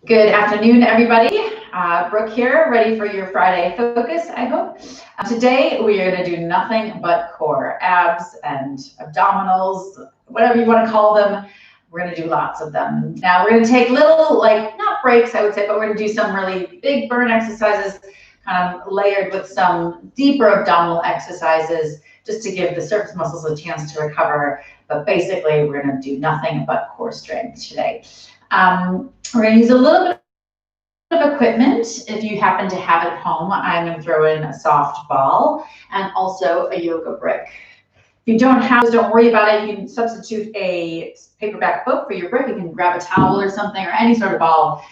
Good afternoon, everybody. Brooke here, ready for your Friday focus, I hope. Today, we are going to do nothing but core, abs and abdominals, whatever you want to call them. We're going to do lots of them. Now, we're going to take little, not breaks, I would say, but we're going to do some really big burn exercises, kind of layered with some deeper abdominal exercises, just to give the surface muscles a chance to recover. But basically, we're going to do nothing but core strength today. We're going to use a little bit of equipment. If you happen to have it at home, I'm going to throw in a soft ball and also a yoga brick. If you don't have, don't worry about it. You can substitute a paperback book for your brick. You can grab a towel or something, or any sort of ball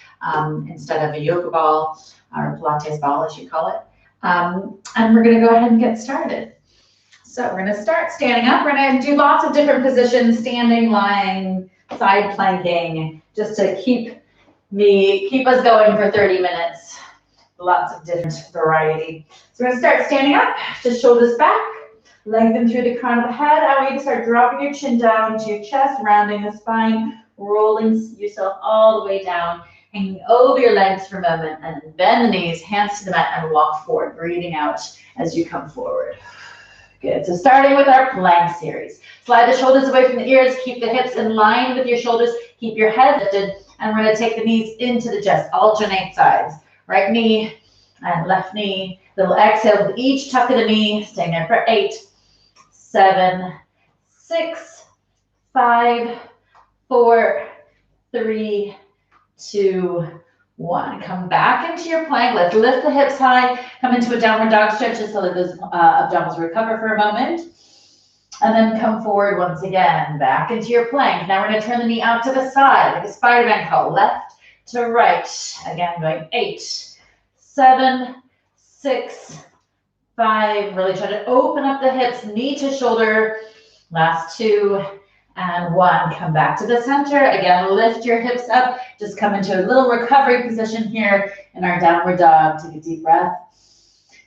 instead of a yoga ball or a Pilates ball, as you call it. And we're going to go ahead and get started. So we're going to start standing up. We're going to do lots of different positions: standing, lying, side planking, just to keep us going for 30 minutes. Lots of different variety. So we're going to start standing up, just shoulders back, lengthen through the crown of the head. I want you to start dropping your chin down to your chest, rounding the spine, rolling yourself all the way down, hanging over your legs for a moment, and then bend the knees, hands to the mat, and walk forward, breathing out as you come forward. Good. So starting with our plank series. Slide the shoulders away from the ears, keep the hips in line with your shoulders, keep your head lifted, and we're going to take the knees into the chest, alternate sides. Right knee and left knee. Little exhale with each tuck of the knee, staying there for 8, 7, 6, 5, 4, 3, 2, 1. Come back into your plank. Let's lift the hips high. Come into a downward dog stretch just so that those abdominals recover for a moment. And then come forward once again, back into your plank. Now we're going to turn the knee out to the side, like a Spider-Man crawl, left to right. Again, going 8, 7, 6, 5. Really try to open up the hips, knee to shoulder. Last 2 and 1. Come back to the center. Again, lift your hips up. Just come into a little recovery position here in our downward dog. Take a deep breath.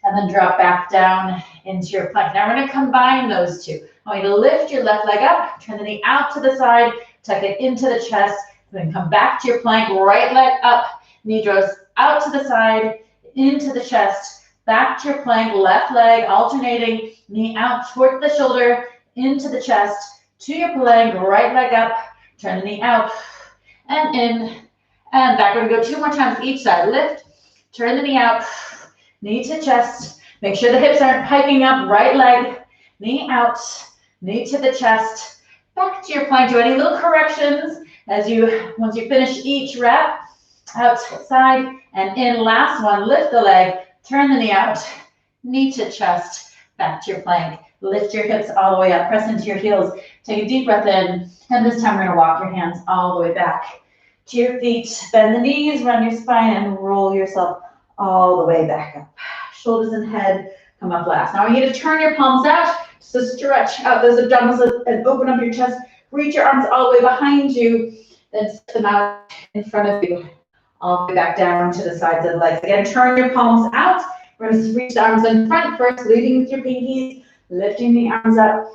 And then drop back down into your plank. Now we're going to combine those two. I want you to lift your left leg up, turn the knee out to the side, tuck it into the chest, then come back to your plank, right leg up, knee draws out to the side, into the chest, back to your plank, left leg alternating, knee out toward the shoulder, into the chest, to your plank, right leg up, turn the knee out, and in, and back. We're going to go 2 more times each side. Lift, turn the knee out, knee to chest. Make sure the hips aren't hiking up. Right leg, knee out, knee to the chest. Back to your plank. Do any little corrections once you finish each rep. Outside and in. Last one. Lift the leg, turn the knee out, knee to chest. Back to your plank. Lift your hips all the way up. Press into your heels. Take a deep breath in. And this time we're going to walk your hands all the way back to your feet. Bend the knees, run your spine, and roll yourself all the way back up. Shoulders and head come up last. Now I want you to turn your palms out, so stretch out those abdominals and open up your chest. Reach your arms all the way behind you, then step them out in front of you, all the way back down to the sides of the legs. Again, turn your palms out. We're going to reach the arms in front first, leading with your pinkies, lifting the arms up,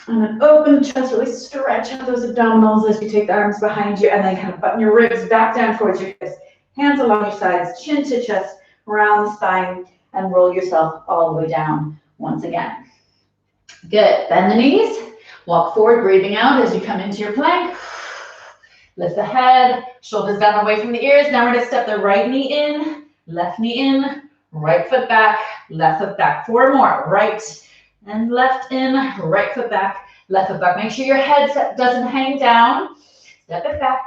and then open the chest, really stretch out those abdominals as you take the arms behind you, and then kind of button your ribs back down towards your hips. Hands along your sides, chin to chest, around the spine, and roll yourself all the way down once again. Good. Bend the knees. Walk forward, breathing out as you come into your plank. Lift the head, shoulders down away from the ears. Now we're going to step the right knee in, left knee in, right foot back, left foot back. 4 more. Right and left in, right foot back, left foot back. Make sure your head doesn't hang down. Step it back.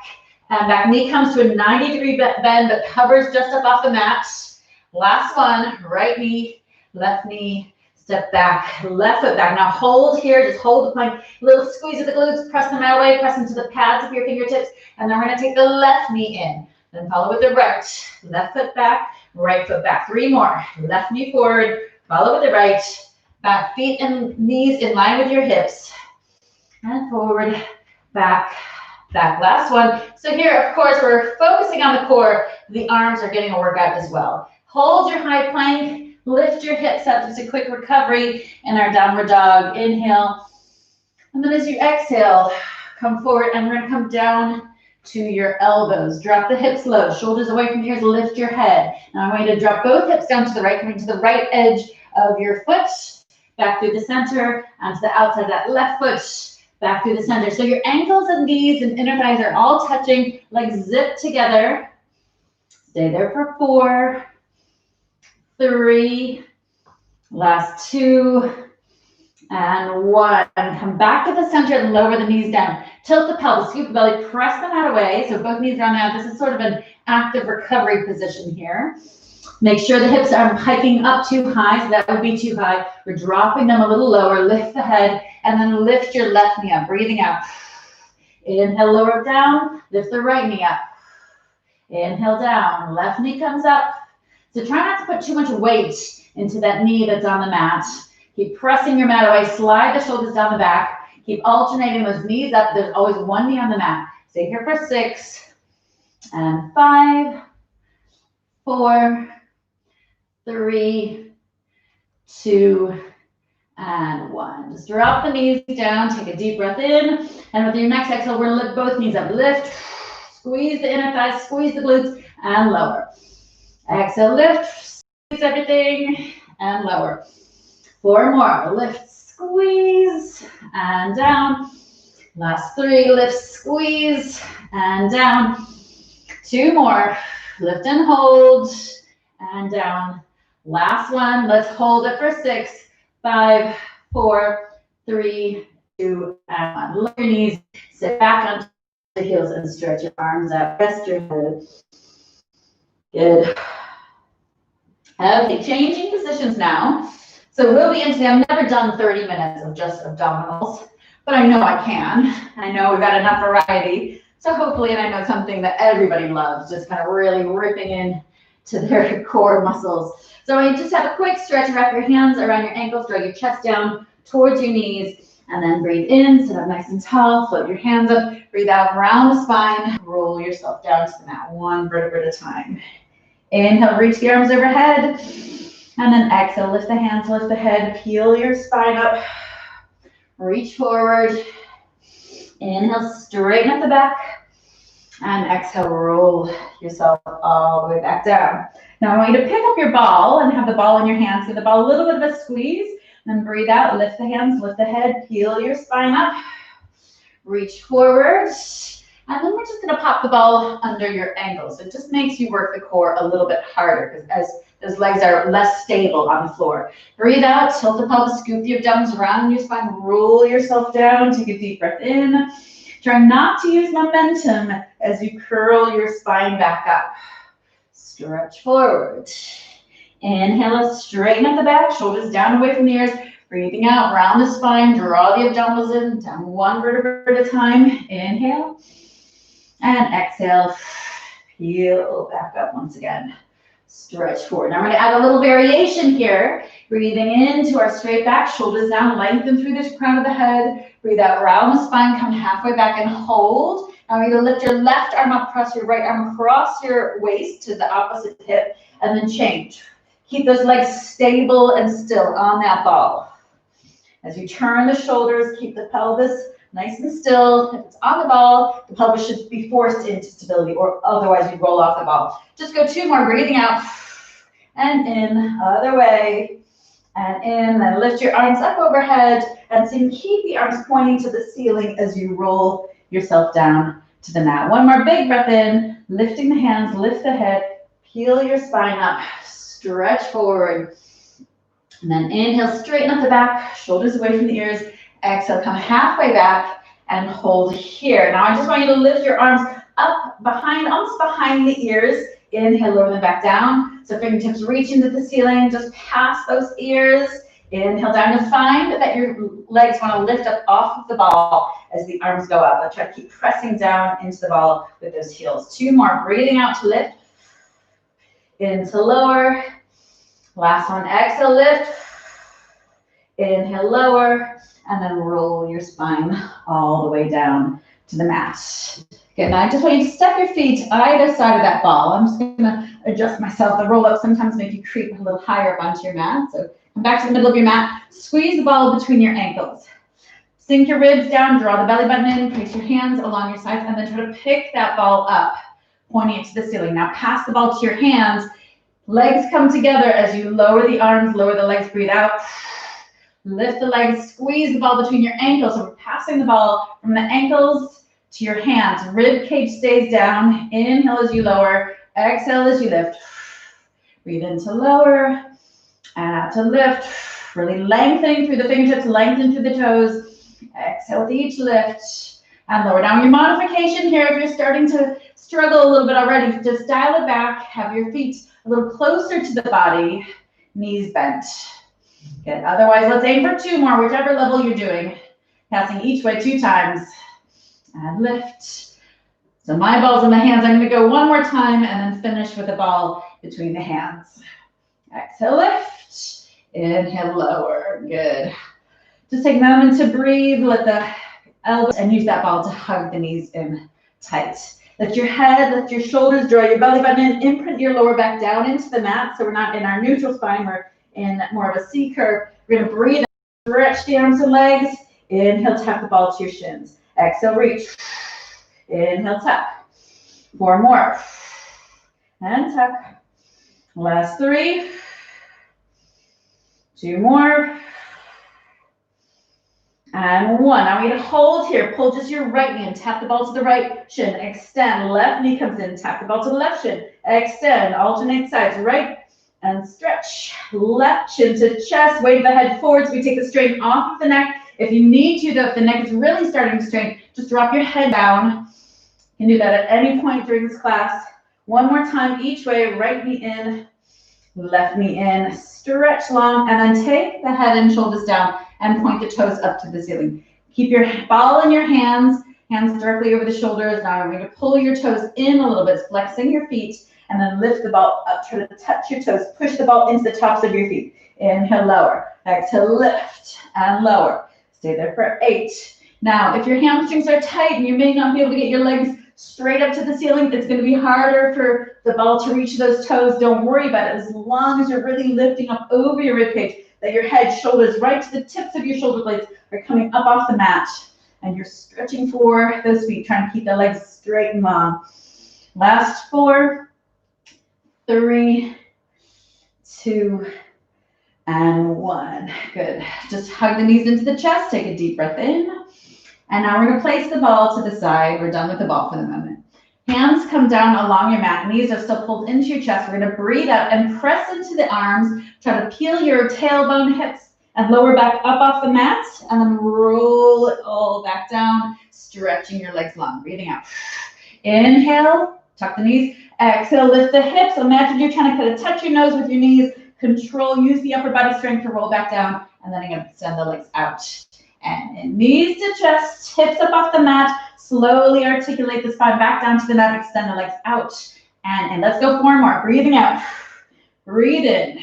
And back knee comes to a 90-degree bend but hovers just up off the mat. Last one, right knee, left knee, step back, left foot back. Now hold here, just hold the plank. Little squeeze of the glutes, press them out away, press into the pads of your fingertips. And then we're going to take the left knee in. Then follow with the right. Left foot back, right foot back. 3 more. Left knee forward, follow with the right. Back, feet and knees in line with your hips. And forward, back, back. Last one. So here, of course, we're focusing on the core. The arms are getting a workout as well. Hold your high plank. Lift your hips up. Just a quick recovery in our downward dog. Inhale. And then as you exhale, come forward. And we're going to come down to your elbows. Drop the hips low, shoulders away from the ears, lift your head. Now I want you to drop both hips down to the right, coming to the right edge of your foot, back through the center, onto the outside of that left foot, back through the center. So your ankles and knees and inner thighs are all touching, legs zip together. Stay there for 4, 3, last 2, and 1. Come back to the center and lower the knees down. Tilt the pelvis, scoop the belly, press the mat away. So both knees are on the mat. This is sort of an active recovery position here. Make sure the hips aren't hiking up too high, so that would be too high. We're dropping them a little lower. Lift the head, and then lift your left knee up. Breathing out. Inhale, lower down. Lift the right knee up. Inhale down. Left knee comes up. So try not to put too much weight into that knee that's on the mat. Keep pressing your mat away. Slide the shoulders down the back. Keep alternating those knees up. There's always one knee on the mat. Stay here for 6 and 5, 4, 3, 2, and 1. Just drop the knees down. Take a deep breath in. And with your next exhale, we're going to lift both knees up. Lift. Squeeze the inner thighs. Squeeze the glutes. And lower. Exhale, lift. Squeeze everything. And lower. 4 more. Lift. Squeeze. And down. Last 3. Lift. Squeeze. And down. 2 more. Lift and hold. And down. Last one. Let's hold it for 6, 5, 4, 3, 2, and 1. Lower your knees. Sit back onto the heels and stretch your arms out. Rest your head. Good. Okay, changing positions now. So we'll be into, I've never done 30 minutes of just abdominals, but I know I can. I know we've got enough variety. So hopefully, and I know something that everybody loves, just kind of really ripping in to their core muscles. So you just have a quick stretch, wrap your hands around your ankles, drag your chest down towards your knees, and then breathe in, sit up nice and tall, float your hands up, breathe out, round the spine, roll yourself down to the mat, 1 vertebra at a time. Inhale, reach the arms overhead, and then exhale, lift the hands, lift the head, peel your spine up, reach forward, inhale, straighten up the back, and exhale, roll yourself all the way back down. Now I want you to pick up your ball and have the ball in your hands. Give the ball a little bit of a squeeze, then breathe out, lift the hands, lift the head, peel your spine up, reach forward, and then we're just gonna pop the ball under your ankles. It just makes you work the core a little bit harder because as those legs are less stable on the floor. Breathe out, tilt the pelvis, scoop the abdominals around your spine, roll yourself down, take a deep breath in. Try not to use momentum as you curl your spine back up. Stretch forward. Inhale, straighten up the back, shoulders down away from the ears. Breathing out, round the spine, draw the abdominals in, down 1 vertebra at a time. Inhale. And exhale, peel back up once again. Stretch forward. Now we're going to add a little variation here. Breathing into our straight back, shoulders down, lengthen through this crown of the head. Breathe out, round the spine, come halfway back and hold. Now you're going to lift your left arm up, press your right arm across your waist to the opposite hip, and then change. Keep those legs stable and still on that ball. As you turn the shoulders, keep the pelvis nice and still. If it's on the ball, the pelvis should be forced into stability, or otherwise you roll off the ball. Just go 2 more, breathing out and in, other way, and in. Then lift your arms up overhead, and so you keep the arms pointing to the ceiling as you roll yourself down to the mat. 1 more big breath in, lifting the hands, lift the head, peel your spine up, stretch forward. And then inhale, straighten up the back, shoulders away from the ears. Exhale, come halfway back and hold here. Now I just want you to lift your arms up behind, almost behind the ears. Inhale, lower them back down. So fingertips reach into the ceiling, just past those ears. Inhale down to find that your legs want to lift up off of the ball as the arms go up. I'll try to keep pressing down into the ball with those heels. 2 more, breathing out to lift. Into lower. Last one, exhale, lift. Inhale, lower. And then roll your spine all the way down to the mat. Good, now I just want you to step your feet either side of that ball. I'm just gonna adjust myself. The roll up sometimes make you creep a little higher up onto your mat. So come back to the middle of your mat. Squeeze the ball between your ankles. Sink your ribs down, draw the belly button in, place your hands along your sides, and then try to pick that ball up, pointing it to the ceiling. Now pass the ball to your hands. Legs come together as you lower the arms, lower the legs, breathe out. Lift the legs, squeeze the ball between your ankles. So we're passing the ball from the ankles to your hands. Rib cage stays down. Inhale as you lower. Exhale as you lift. Breathe in to lower and out to lift. Really lengthening through the fingertips, lengthen through the toes. Exhale with each lift and lower. Now your modification here, if you're starting to struggle a little bit already, just dial it back. Have your feet a little closer to the body, knees bent. Good. Otherwise, let's aim for 2 more, whichever level you're doing. Passing each way 2 times and lift. So my ball's in the hands. I'm going to go 1 more time and then finish with the ball between the hands. Exhale, lift. Inhale, lower. Good. Just take a moment to breathe. Let the elbows and use that ball to hug the knees in tight. Lift your head, lift your shoulders, draw your belly button in, imprint your lower back down into the mat. So we're not in our neutral spine, we're in more of a C curve. We're going to breathe, stretch the arms and legs. Inhale, tap the ball to your shins. Exhale, reach. Inhale, tap. 4 more. And tap. Last 3. 2 more. And 1. Now we're going to hold here. Pull just your right knee and tap the ball to the right shin. Extend. Left knee comes in. Tap the ball to the left shin. Extend. Alternate sides. Right and stretch. Left shin to chest. Weight the head forwards. We take the strain off of the neck. If you need to, though, if the neck is really starting to strain, just drop your head down. You can do that at any point during this class. 1 more time each way. Right knee in. Left knee in. Stretch long. And then take the head and shoulders down and point the toes up to the ceiling. Keep your ball in your hands, hands directly over the shoulders. Now I'm going to pull your toes in a little bit, flexing your feet, and then lift the ball up. Try to touch your toes. Push the ball into the tops of your feet. Inhale, lower. Exhale, lift and lower. Stay there for 8. Now, if your hamstrings are tight and you may not be able to get your legs straight up to the ceiling, it's going to be harder for the ball to reach those toes. Don't worry about it. As long as you're really lifting up over your ribcage, that your head, shoulders, right to the tips of your shoulder blades are coming up off the mat. And you're stretching for those feet, trying to keep the legs straight and long. Last 4, 3, 2, and 1. Good. Just hug the knees into the chest. Take a deep breath in. And now we're going to place the ball to the side. We're done with the ball for the moment. Hands come down along your mat. Knees are still pulled into your chest. We're going to breathe out and press into the arms. Try to peel your tailbone, hips, and lower back up off the mat. And then roll it all back down, stretching your legs long. Breathing out. Inhale, tuck the knees. Exhale, lift the hips. Imagine you're trying to kind of touch your nose with your knees. Control, use the upper body strength to roll back down. And then again, send the legs out. And in knees to chest, hips up off the mat. Slowly articulate the spine back down to the mat. Extend the legs out. And let's go 4 more. Breathing out. Breathe in.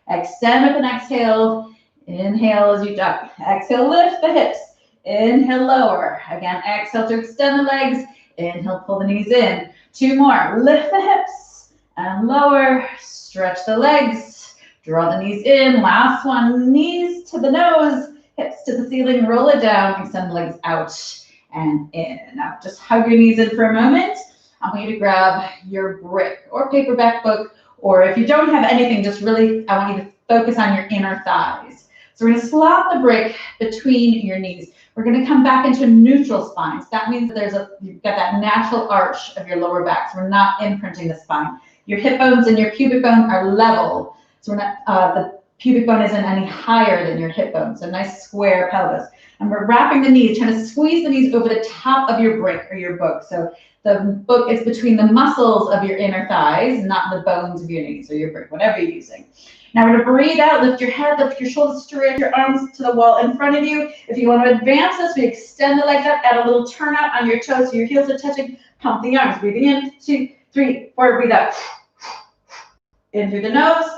Extend with an exhale. Inhale as you duck. Exhale, lift the hips. Inhale, lower. Again, exhale to extend the legs. Inhale, pull the knees in. 2 more. Lift the hips and lower. Stretch the legs. Draw the knees in. Last one. Knees to the nose. Hips to the ceiling. Roll it down. Extend the legs out and in. Now just hug your knees in for a moment. I want you to grab your brick or paperback book, or if you don't have anything, just really, I want you to focus on your inner thighs. So we're going to slot the brick between your knees. We're going to come back into neutral spine. So that means that you've got that natural arch of your lower back. So we're not imprinting the spine. Your hip bones and your pubic bone are level. So we're not, the pubic bone isn't any higher than your hip bone. So nice square pelvis. And we're wrapping the knees, trying to squeeze the knees over the top of your brick or your book. So the book is between the muscles of your inner thighs, not the bones of your knees or your brick, whatever you're using. Now we're going to breathe out, lift your head, lift your shoulders, stretch your arms to the wall in front of you. If you want to advance this, we extend the legs up, add a little turnout on your toes so your heels are touching. Pump the arms. Breathing in, 2, 3, 4. Breathe out. In through the nose.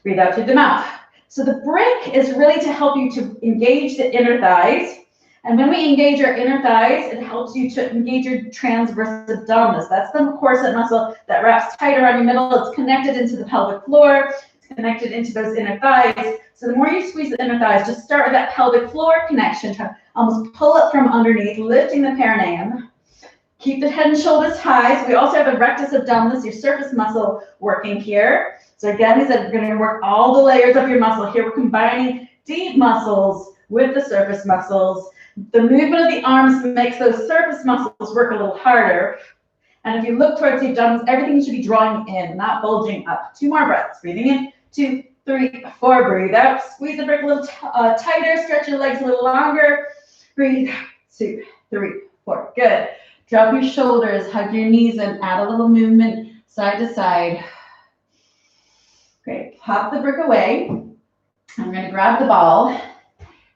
Breathe out through the mouth. So the brick is really to help you to engage the inner thighs. And when we engage our inner thighs, it helps you to engage your transverse abdominis. That's the corset muscle that wraps tight around your middle. It's connected into the pelvic floor. It's connected into those inner thighs. So the more you squeeze the inner thighs, just start with that pelvic floor connection, try to almost pull up from underneath, lifting the perineum. Keep the head and shoulders high. So we also have the rectus abdominis, your surface muscle working here. So again, these are going to work all the layers of your muscle. Here we're combining deep muscles with the surface muscles. The movement of the arms makes those surface muscles work a little harder. And if you look towards the abdominals, everything should be drawing in, not bulging up. 2 more breaths. Breathing in, 2, 3, 4. Breathe out. Squeeze the brick a little tighter. Stretch your legs a little longer. Breathe. 2, 3, 4. Good. Drop your shoulders. Hug your knees and add a little movement side to side. Great. Pop the brick away. I'm going to grab the ball.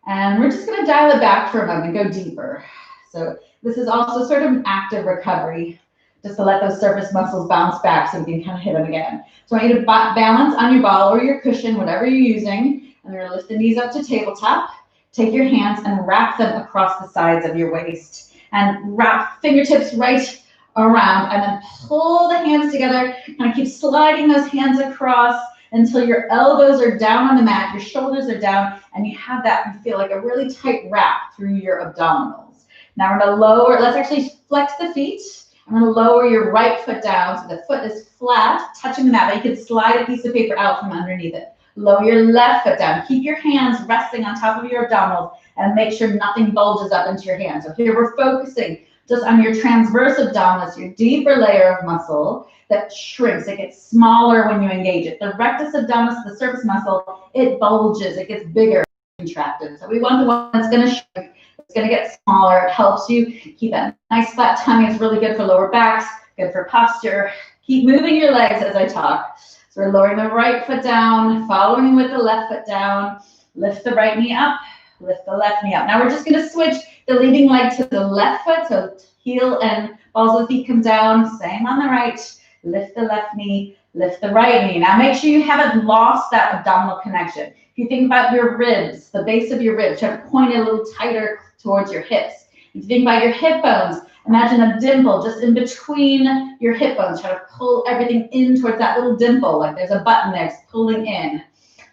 And we're just going to dial it back for a moment, go deeper. So this is also sort of an active recovery, just to let those surface muscles bounce back so we can kind of hit them again. So I want you to balance on your ball or your cushion, whatever you're using. And we're going to lift the knees up to tabletop. Take your hands and wrap them across the sides of your waist. And wrap fingertips right around. And then pull the hands together. Kind of keep sliding those hands across until your elbows are down on the mat, your shoulders are down, and you have that, you feel like a really tight wrap through your abdominals. Now we're going to lower, let's actually flex the feet. I'm going to lower your right foot down so the foot is flat, touching the mat, but you can slide a piece of paper out from underneath it. Lower your left foot down. Keep your hands resting on top of your abdominals and make sure nothing bulges up into your hands. So here we're focusing just on your transverse abdominis, your deeper layer of muscle that shrinks. It gets smaller when you engage it. The rectus abdominis, the surface muscle, it bulges. It gets bigger, contracted. So we want the one that's going to shrink. It's going to get smaller. It helps you keep that nice flat tummy. It's really good for lower backs, good for posture. Keep moving your legs as I talk. So we're lowering the right foot down, following with the left foot down. Lift the right knee up, lift the left knee up. Now we're just going to switch the leading leg to the left foot. So heel and balls of the feet come down. Same on the right. Lift the left knee, lift the right knee. Now make sure you haven't lost that abdominal connection. If you think about your ribs, the base of your ribs, try to point it a little tighter towards your hips. If you think about your hip bones, imagine a dimple just in between your hip bones. Try to pull everything in towards that little dimple, like there's a button there, it's pulling in.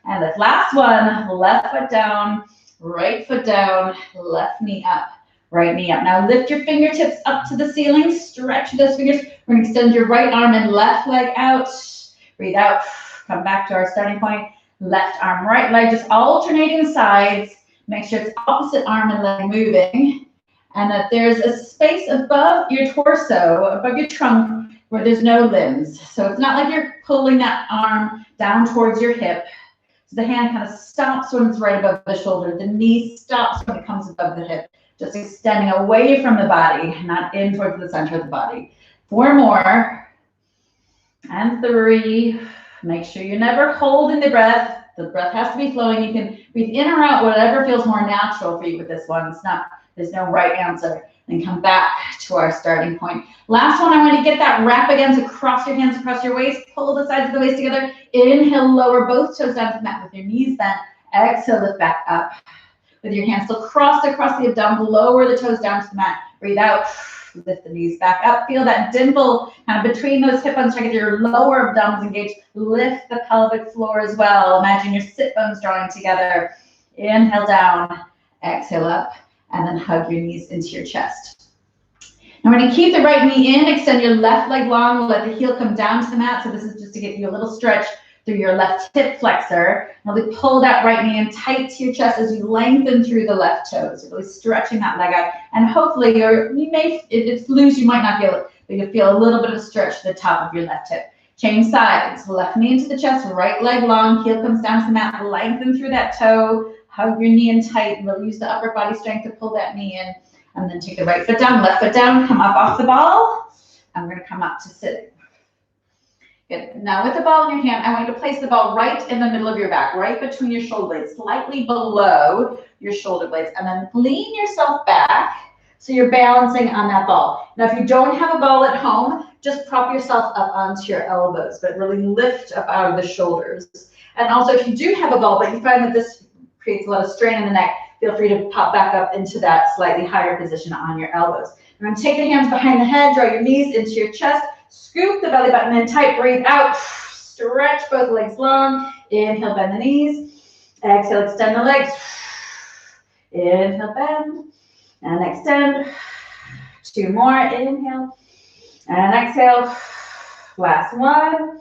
And the last one, left foot down, right foot down, left knee up, right knee up. Now lift your fingertips up to the ceiling, stretch those fingers. We're going to extend your right arm and left leg out. Breathe out, come back to our starting point. Left arm, right leg, just alternating sides. Make sure it's opposite arm and leg moving. And that there's a space above your torso, above your trunk, where there's no limbs. So it's not like you're pulling that arm down towards your hip. So the hand kind of stops when it's right above the shoulder. The knee stops when it comes above the hip. Just extending away from the body, not in towards the center of the body. 4 more. And 3. Make sure you're never holding the breath. The breath has to be flowing. You can breathe in or out, whatever feels more natural for you with this one. It's not, there's no right answer. Then come back to our starting point. Last one, I want to get that wrap again. So cross your hands across your waist. Pull the sides of the waist together. Inhale, lower both toes down to the mat with your knees bent. Exhale, lift back up. With your hands still crossed across the abdomen, lower the toes down to the mat. Breathe out, lift the knees back up. Feel that dimple kind of between those hip bones. Try to get your lower abdominals engaged. Lift the pelvic floor as well. Imagine your sit bones drawing together. Inhale down, exhale up, and then hug your knees into your chest. Now we're going to keep the right knee in, extend your left leg long, let the heel come down to the mat. So this is just to get you a little stretch through your left hip flexor. Now really pull that right knee in tight to your chest as you lengthen through the left toes. So really stretching that leg out. And hopefully if it's loose, you might not feel it, but you'll feel a little bit of a stretch to the top of your left hip. Change sides, left knee into the chest, right leg long, heel comes down to the mat, lengthen through that toe, hug your knee in tight, and we'll use the upper body strength to pull that knee in, and then take the right foot down, left foot down, come up off the ball, and we're gonna come up to sitting. Good. Now with the ball in your hand, I want you to place the ball right in the middle of your back, right between your shoulder blades, slightly below your shoulder blades, and then lean yourself back so you're balancing on that ball. Now if you don't have a ball at home, just prop yourself up onto your elbows, but really lift up out of the shoulders. And also if you do have a ball, but you find that this creates a lot of strain in the neck, feel free to pop back up into that slightly higher position on your elbows. You're going to take the hands behind the head, draw your knees into your chest, scoop the belly button in tight, breathe out, stretch both legs long, Inhale, bend the knees. Exhale, extend the legs. Inhale, bend. And extend. 2 more. Inhale. And exhale. Last one.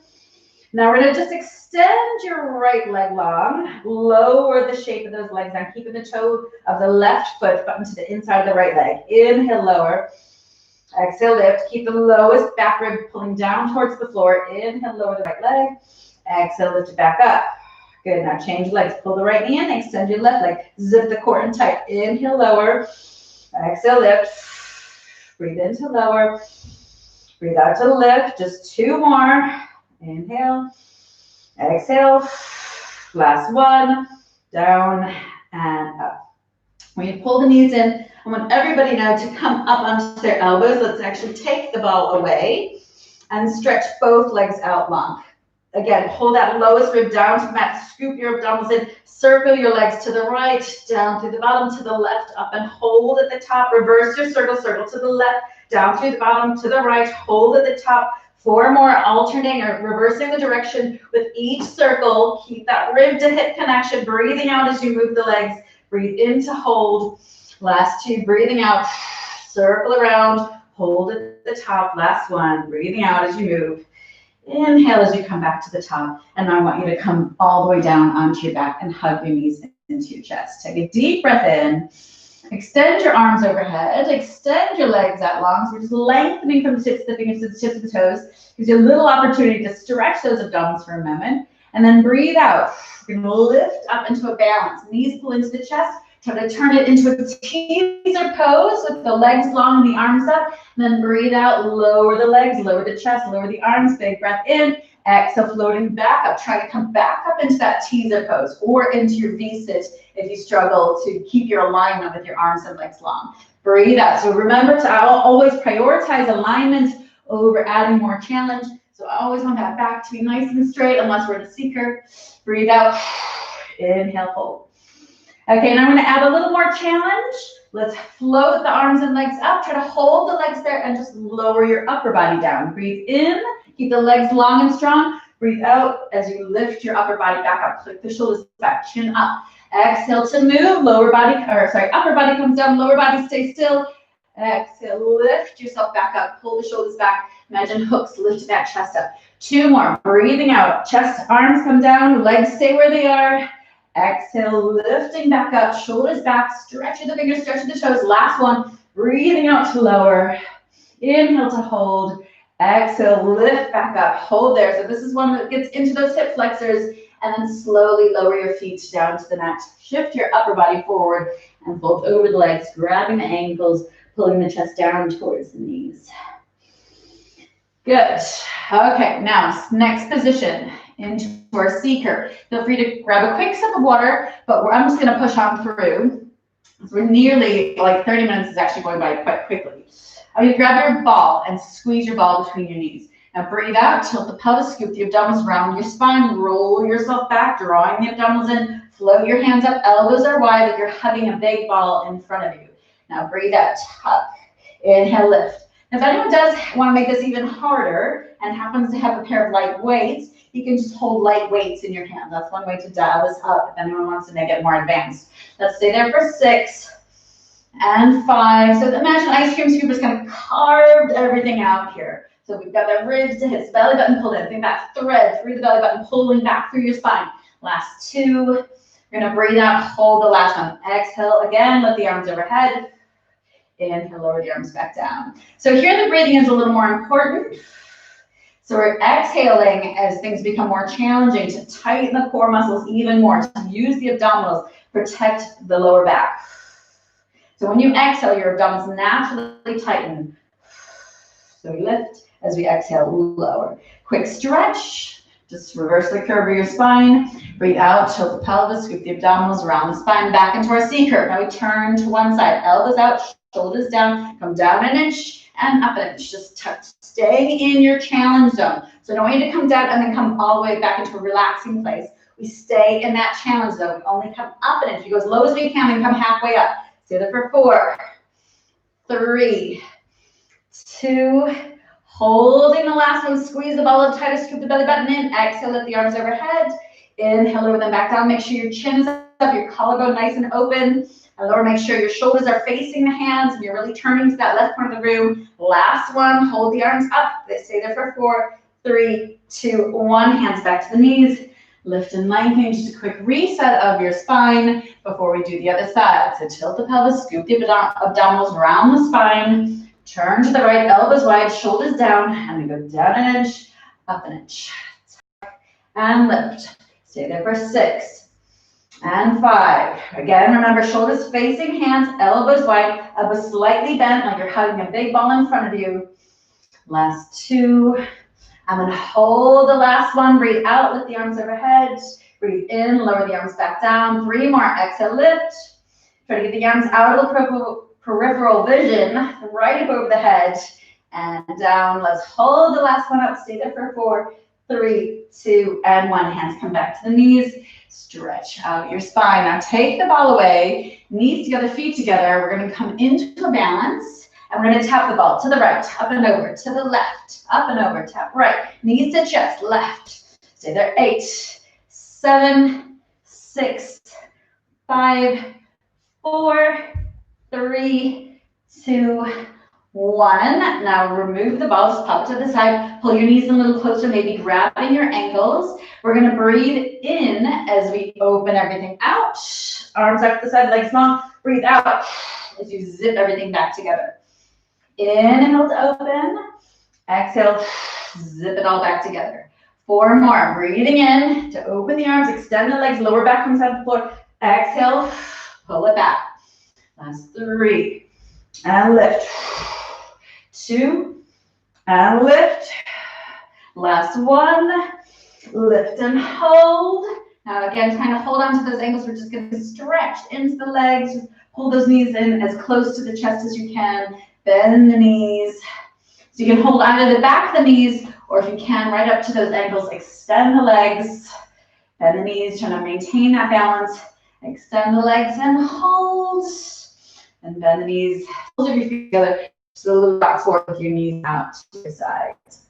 Now we're going to just extend your right leg long. Lower the shape of those legs down, keeping the toe of the left foot button to the inside of the right leg. Inhale, lower. Exhale, lift. Keep the lowest back rib pulling down towards the floor. Inhale, lower the right leg. Exhale, lift it back up. Good. Now change legs. Pull the right knee in. Extend your left leg. Zip the core in tight. Inhale, lower. Exhale, lift. Breathe in to lower. Breathe out to lift. Just 2 more. Inhale. Exhale. Last one. Down and up. When you pull the knees in, I want everybody now to come up onto their elbows. Let's actually take the ball away and stretch both legs out long. Again, pull that lowest rib down to the mat. Scoop your abdominals in. Circle your legs to the right, down through the bottom, to the left, up and hold at the top. Reverse your circle, circle to the left, down through the bottom, to the right, hold at the top. 4 more, alternating or reversing the direction with each circle. Keep that rib to hip connection. Breathing out as you move the legs. Breathe in to hold. Last 2, breathing out. Circle around. Hold at the top. Last one. Breathing out as you move. Inhale as you come back to the top. And I want you to come all the way down onto your back and hug your knees into your chest. Take a deep breath in. Extend your arms overhead. Extend your legs out long. So we're just lengthening from the tips of the fingers to the tips of the toes. Gives you a little opportunity to stretch those abdominals for a moment. And then breathe out. We're going to lift up into a balance. Knees pull into the chest. Try to turn it into a teaser pose with the legs long and the arms up. And then breathe out. Lower the legs, lower the chest, lower the arms. Big breath in. Exhale, floating back up. Try to come back up into that teaser pose or into your V-sit if you struggle to keep your alignment with your arms and legs long. Breathe out. So remember to always prioritize alignment over adding more challenge. So I always want that back to be nice and straight unless we're in a seeker. Breathe out. Inhale, hold. Okay, now I'm going to add a little more challenge. Let's float the arms and legs up. Try to hold the legs there and just lower your upper body down. Breathe in. Keep the legs long and strong. Breathe out as you lift your upper body back up. Click the shoulders back, chin up. Exhale to move. Upper body comes down. Lower body stays still. Exhale, lift yourself back up. Pull the shoulders back. Imagine hooks. Lift that chest up. 2 more. Breathing out. Chest, arms come down. Legs stay where they are. Exhale, lifting back up. Shoulders back. Stretching the fingers, stretching the toes. Last one. Breathing out to lower. Inhale to hold. Exhale, lift back up. Hold there. So this is one that gets into those hip flexors. And then slowly lower your feet down to the mat. Shift your upper body forward and fold over the legs, grabbing the ankles, pulling the chest down towards the knees. Good. Okay, now next position into our seeker. Feel free to grab a quick sip of water, but I'm just going to push on through. We're nearly, like 30 minutes is actually going by quite quickly. I mean, grab your ball and squeeze your ball between your knees. Now breathe out, tilt the pelvis, scoop the abdominals around your spine, roll yourself back, drawing the abdominals in, float your hands up, elbows are wide like you're hugging a big ball in front of you. Now breathe out, tuck, inhale, lift. Now if anyone does want to make this even harder and happens to have a pair of light weights, you can just hold light weights in your hand. That's one way to dial this up if anyone wants to make it more advanced. Let's stay there for 6 and 5. So imagine ice cream scoop just kind of carved everything out here. So we've got the ribs to hips, belly button pulled in. Think that thread through the belly button, pulling back through your spine. Last 2. You're going to breathe out, hold the last one. Exhale again, lift the arms overhead. Inhale, lower the arms back down. So here the breathing is a little more important. So we're exhaling as things become more challenging to tighten the core muscles even more, to use the abdominals, protect the lower back. So when you exhale, your abdominals naturally tighten. So we lift. As we exhale, lower. Quick stretch. Just reverse the curve of your spine. Breathe out, tilt the pelvis, scoop the abdominals around the spine, back into our seeker. Now we turn to one side. Elbows out, shoulders down. Come down an inch and up an inch. Just staying in your challenge zone. So don't need to come down and then come all the way back into a relaxing place. We stay in that challenge zone. We only come up an inch. We go as low as we can and come halfway up. Stay there for 4, 3, 2, holding the last one, squeeze the ball up tighter, scoop the belly button in, exhale, lift the arms overhead. Inhale, lower them back down. Make sure your chin is up, your collarbone nice and open. And lower, make sure your shoulders are facing the hands and you're really turning to that left corner of the room. Last one, hold the arms up. They stay there for 4, 3, 2, 1. Hands back to the knees. Lift and lengthen. Just a quick reset of your spine before we do the other side. So tilt the pelvis, scoop the abdominals around the spine. Turn to the right, elbows wide, shoulders down, and we go down an inch, up an inch. And lift. Stay there for 6 and 5. Again, remember, shoulders facing hands, elbows wide, elbows slightly bent like you're hugging a big ball in front of you. Last 2. And then hold the last one. Breathe out, lift the arms overhead. Breathe in, lower the arms back down. 3 more. Exhale, lift. Try to get the arms out of the peripheral vision, right up over the head and down. Let's hold the last one up. Stay there for 4, 3, 2, and 1. Hands come back to the knees. Stretch out your spine. Now take the ball away. Knees together, feet together. We're going to come into a balance. And we're going to tap the ball to the right, up and over, to the left, up and over, tap right, knees to chest, left. Stay there. 8, 7, 6, 5, 4, 3, 2, 1. Now remove the ball, just pop it to the side, pull your knees a little closer, maybe grabbing your ankles. We're going to breathe in as we open everything out. Arms out to the side, legs long. Breathe out as you zip everything back together. Inhale to open. Exhale, zip it all back together. 4 more. Breathing in to open the arms, extend the legs, lower back comes out the floor. Exhale, pull it back. Last 3. And lift. 2. And lift. Last 1. Lift and hold. Now again, trying to hold on to those ankles. We're just going to stretch into the legs. Just pull those knees in as close to the chest as you can. Bend the knees. So you can hold either the back of the knees, or if you can, right up to those ankles. Extend the legs. Bend the knees, trying to maintain that balance. Extend the legs and hold. And bend the knees. Hold your feet together. Just a little back forward with your knees out to your sides.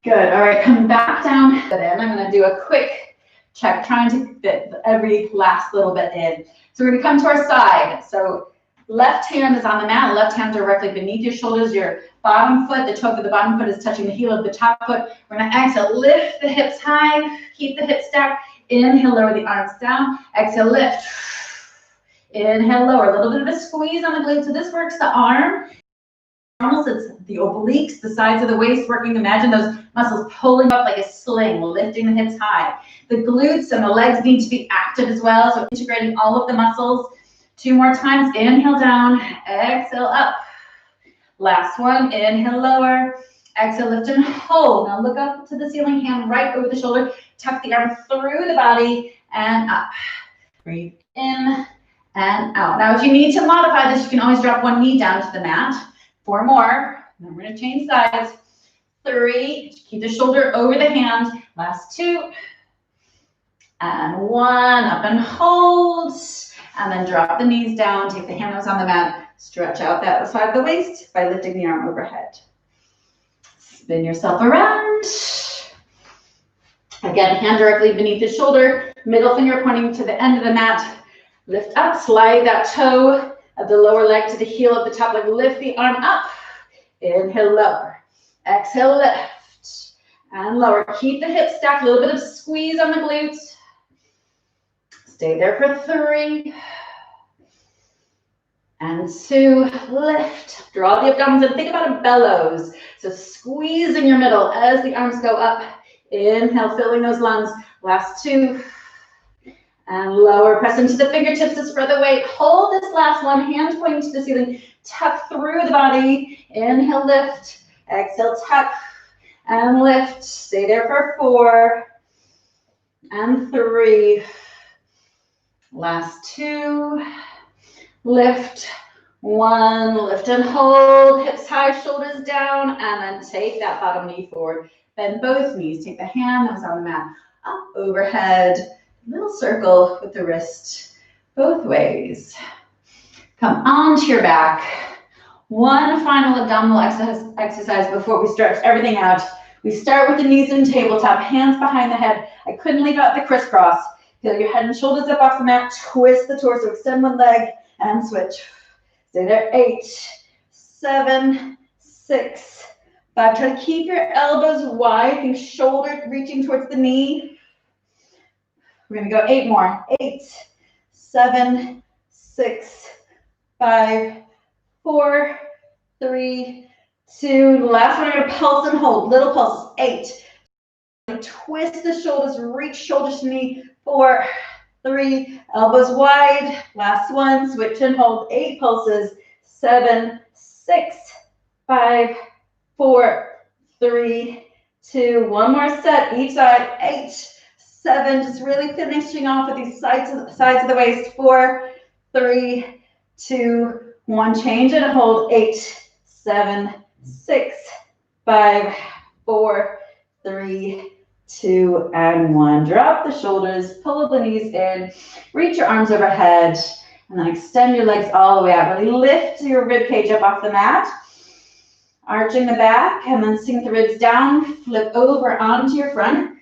Good. All right, come back down. I'm going to do a quick check, trying to fit every last little bit in. So we're going to come to our side. So left hand is on the mat, left hand directly beneath your shoulders. Your bottom foot, the toe of the bottom foot is touching the heel of the top foot. We're going to exhale, lift the hips high, keep the hips stacked. Inhale, lower the arms down. Exhale, lift. Inhale, lower. A little bit of a squeeze on the glute. So this works the arm. Almost it's the obliques, the sides of the waist working. Imagine those muscles pulling up like a sling, lifting the hips high. The glutes and the legs need to be active as well. So integrating all of the muscles. 2 more times. Inhale down, exhale up. Last one. Inhale, lower. Exhale, lift and hold. Now look up to the ceiling, hand right over the shoulder. Tuck the arm through the body and up. Breathe in and out. Now, if you need to modify this, you can always drop one knee down to the mat. 4 more. Then we're going to change sides. 3. Keep the shoulder over the hand. Last 2. And 1. Up and hold. And then drop the knees down, take the hands on the mat, stretch out that side of the waist by lifting the arm overhead. Spin yourself around. Again, hand directly beneath the shoulder, middle finger pointing to the end of the mat. Lift up, slide that toe of the lower leg to the heel of the top leg. Lift the arm up. Inhale, lower. Exhale, lift. And lower. Keep the hips stacked, a little bit of squeeze on the glutes. Stay there for 3 and 2, lift. Draw the abdominals and think about a bellows. So squeeze in your middle as the arms go up. Inhale, filling those lungs. Last 2 and lower. Press into the fingertips to spread the weight. Hold this last one, hands pointing to the ceiling. Tuck through the body. Inhale, lift. Exhale, tuck and lift. Stay there for 4 and 3. Last 2, lift, 1, lift and hold, hips high, shoulders down, and then take that bottom knee forward. Bend both knees, take the hand that was on the mat, up overhead, little circle with the wrist, both ways. Come onto your back. One final abdominal exercise before we stretch everything out. We start with the knees in tabletop, hands behind the head. I couldn't leave out the crisscross. Feel your head and shoulders up off the mat. Twist the torso, extend one leg, and switch. Stay there. 8, 7, 6, 5. Try to keep your elbows wide. Think shoulder reaching towards the knee. We're going to go 8 more. 8, 7, 6, 5, 4, 3, 2. Last one, we're going to pulse and hold. Little pulses. 8. Twist the shoulders, reach shoulders to knee. 4, 3, elbows wide. Last one, switch and hold. 8 pulses. 7, 6, 5, 4, 3, 2. One more set each side. 8, 7. Just really finishing off with these sides of the waist. 4, 3, 2, 1. Change it and hold. 8, 7, 6, 5, 4, 3, 2, and 1. Drop the shoulders, pull the knees in, reach your arms overhead, and then extend your legs all the way out. Really lift your rib cage up off the mat, arching the back, and then sink the ribs down, flip over onto your front.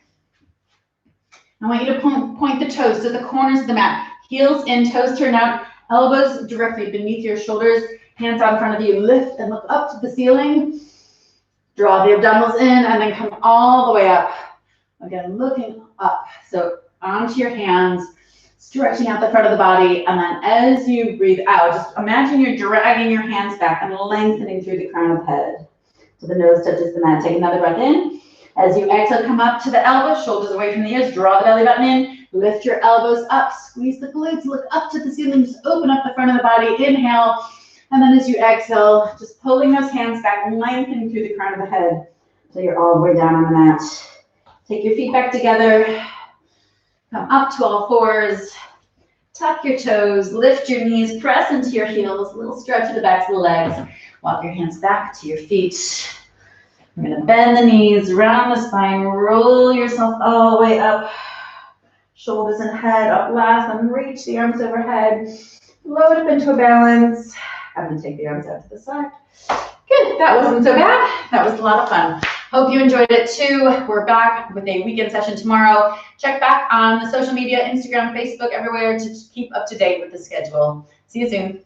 I want you to point the toes to the corners of the mat. Heels in, toes turn out, elbows directly beneath your shoulders, hands out in front of you. Lift and look up to the ceiling. Draw the abdominals in and then come all the way up. Again, looking up. So onto your hands, stretching out the front of the body. And then as you breathe out, just imagine you're dragging your hands back and lengthening through the crown of the head. So the nose touches the mat. Take another breath in. As you exhale, come up to the elbows, shoulders away from the ears. Draw the belly button in. Lift your elbows up. Squeeze the glutes. Look up to the ceiling. Just open up the front of the body. Inhale. And then as you exhale, just pulling those hands back and lengthening through the crown of the head until you're all the way down on the mat. Take your feet back together. Come up to all fours. Tuck your toes. Lift your knees. Press into your heels. A little stretch of the backs of the legs. Walk your hands back to your feet. We're going to bend the knees, round the spine. Roll yourself all the way up. Shoulders and head up last. And reach the arms overhead. Load up into a balance. And then take the arms out to the side. Good, that wasn't so bad. That was a lot of fun. Hope you enjoyed it too. We're back with a weekend session tomorrow. Check back on the social media, Instagram, Facebook, everywhere to keep up to date with the schedule. See you soon.